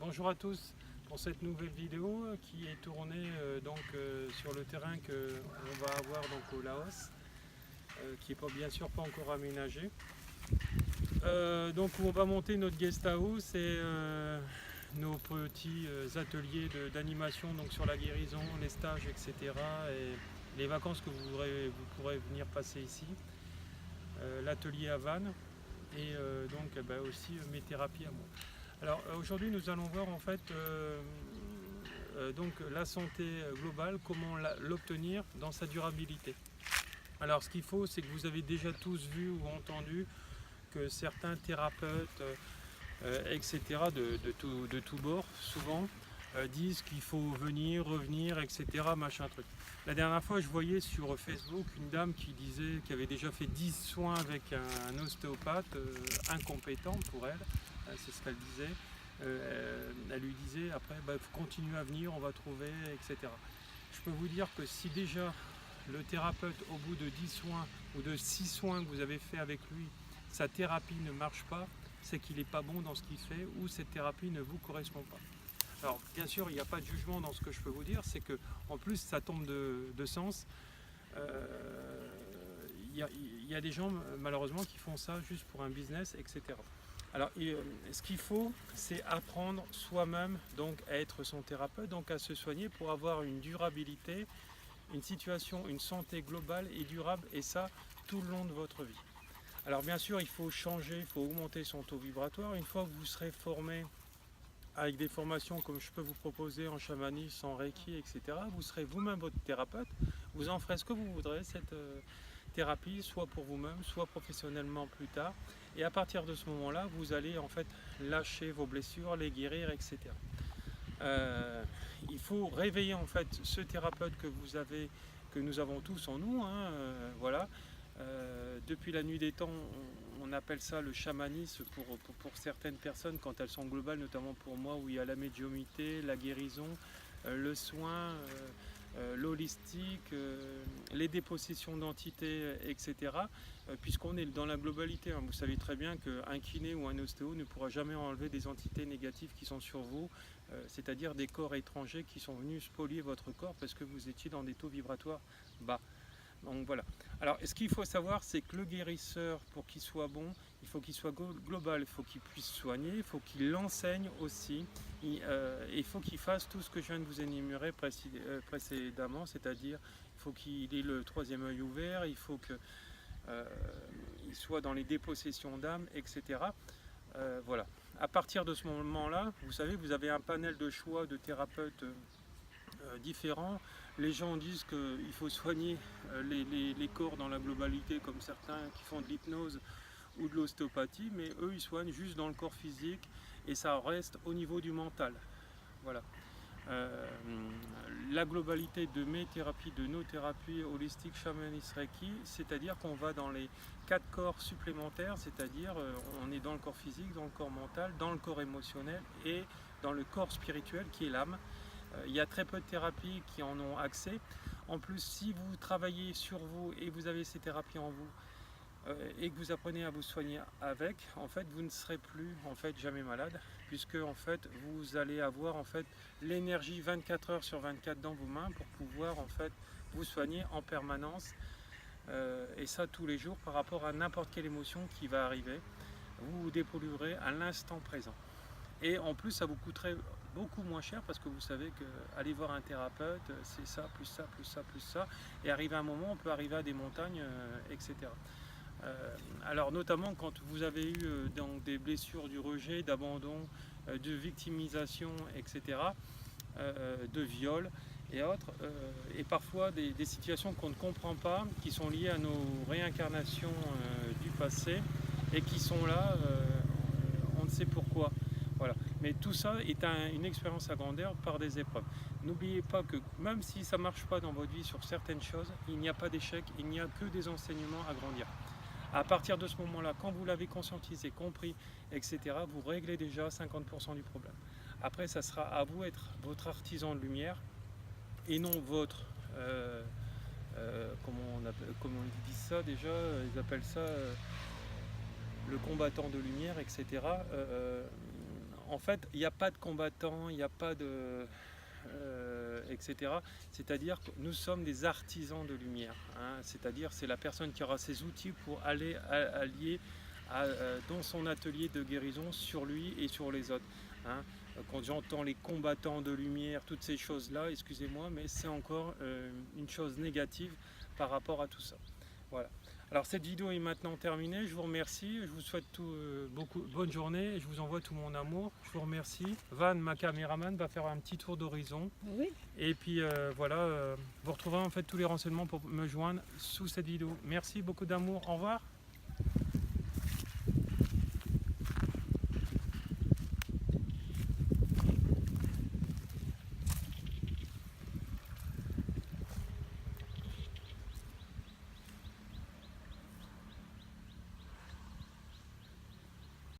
Bonjour à tous pour cette nouvelle vidéo qui est tournée sur le terrain qu'on va avoir au Laos, qui n'est bien sûr pas encore aménagé. Où on va monter notre guest house et nos petits ateliers d'animation sur la guérison, les stages, etc. et les vacances que vous pourrez venir passer ici. L'atelier à Vannes et aussi mes thérapies à moi. Alors aujourd'hui nous allons voir en fait la santé globale, comment l'obtenir dans sa durabilité. Alors ce qu'il faut, c'est que vous avez déjà tous vu ou entendu que certains thérapeutes etc. de tous bords souvent disent qu'il faut venir, revenir, etc. machin truc. La dernière fois je voyais sur Facebook une dame qui disait qu'elle avait déjà fait 10 soins avec un ostéopathe incompétent pour elle. C'est ce qu'elle disait. Elle lui disait après, il faut continuer à venir, on va trouver, etc. Je peux vous dire que si déjà le thérapeute, au bout de 10 soins ou de 6 soins que vous avez fait avec lui, sa thérapie ne marche pas, c'est qu'il n'est pas bon dans ce qu'il fait ou cette thérapie ne vous correspond pas. Alors bien sûr, il n'y a pas de jugement dans ce que je peux vous dire, c'est que en plus ça tombe de sens. Il y a des gens malheureusement qui font ça juste pour un business, etc. Alors ce qu'il faut, c'est apprendre soi-même à être son thérapeute, à se soigner pour avoir une durabilité, une situation, une santé globale et durable, et ça tout le long de votre vie. Alors bien sûr, il faut changer, il faut augmenter son taux vibratoire. Une fois que vous serez formé avec des formations comme je peux vous proposer en chamanisme, en reiki, etc., vous serez vous-même votre thérapeute. Vous en ferez ce que vous voudrez, cette thérapie, soit pour vous-même, soit professionnellement plus tard. Et à partir de ce moment-là, vous allez en fait lâcher vos blessures, les guérir, etc. Il faut réveiller en fait ce thérapeute que vous avez, que nous avons tous en nous, voilà. Depuis la nuit des temps, on appelle ça le chamanisme pour certaines personnes quand elles sont globales, notamment pour moi où il y a la médiumnité, la guérison, le soin, l'holistique, les dépossessions d'entités, etc. Puisqu'on est dans la globalité, vous savez très bien qu'un kiné ou un ostéo ne pourra jamais enlever des entités négatives qui sont sur vous, c'est-à-dire des corps étrangers qui sont venus spolier votre corps parce que vous étiez dans des taux vibratoires bas. Donc voilà. Alors ce qu'il faut savoir, c'est que le guérisseur, pour qu'il soit bon, il faut qu'il soit global, il faut qu'il puisse soigner, il faut qu'il l'enseigne aussi, il faut qu'il fasse tout ce que je viens de vous énumérer précédemment, c'est-à-dire il faut qu'il ait le troisième œil ouvert, il faut qu'il soit dans les dépossessions d'âme, etc. Voilà. À partir de ce moment-là, vous savez, vous avez un panel de choix de thérapeutes différents. Les gens disent qu'il faut soigner les corps dans la globalité, comme certains qui font de l'hypnose ou de l'ostéopathie, mais eux ils soignent juste dans le corps physique et ça reste au niveau du mental. Voilà. La globalité de mes thérapies, de nos thérapies holistiques, chamanistes, reiki, c'est-à-dire qu'on va dans les 4 corps supplémentaires, c'est-à-dire on est dans le corps physique, dans le corps mental, dans le corps émotionnel et dans le corps spirituel qui est l'âme. Il y a très peu de thérapies qui en ont accès. En plus, si vous travaillez sur vous et vous avez ces thérapies en vous et que vous apprenez à vous soigner avec, en fait, vous ne serez plus jamais malade, puisque en fait, vous allez avoir l'énergie 24 heures sur 24 dans vos mains pour pouvoir vous soigner en permanence et ça tous les jours par rapport à n'importe quelle émotion qui va arriver. Vous vous dépolluerez à l'instant présent. Et en plus, ça vous coûterait beaucoup moins cher parce que vous savez qu'aller voir un thérapeute, c'est ça, plus ça, plus ça, plus ça. Et arrivé à un moment, on peut arriver à des montagnes, etc. Alors notamment quand vous avez eu des blessures du rejet, d'abandon, de victimisation, etc., de viol et autres, et parfois des situations qu'on ne comprend pas, qui sont liées à nos réincarnations du passé et qui sont là, on ne sait pourquoi. Voilà. Mais tout ça est une expérience à grandeur par des épreuves. N'oubliez pas que même si ça ne marche pas dans votre vie sur certaines choses, il n'y a pas d'échec, il n'y a que des enseignements à grandir. À partir de ce moment-là, quand vous l'avez conscientisé, compris, etc., vous réglez déjà 50% du problème. Après, ça sera à vous d'être votre artisan de lumière et non votre, comment on dit ça déjà, ils appellent ça le combattant de lumière, etc. en fait, il n'y a pas de combattants, il n'y a pas de... etc. C'est-à-dire que nous sommes des artisans de lumière. Hein. C'est-à-dire c'est la personne qui aura ses outils pour aller allier dans son atelier de guérison sur lui et sur les autres. Hein. Quand j'entends les combattants de lumière, toutes ces choses-là, excusez-moi, mais c'est encore une chose négative par rapport à tout ça. Voilà. Alors cette vidéo est maintenant terminée, je vous remercie, je vous souhaite bonne journée, et je vous envoie tout mon amour, je vous remercie. Van, ma caméraman, va faire un petit tour d'horizon. Oui. Et puis voilà, vous retrouverez en fait tous les renseignements pour me joindre sous cette vidéo. Merci, beaucoup d'amour, au revoir.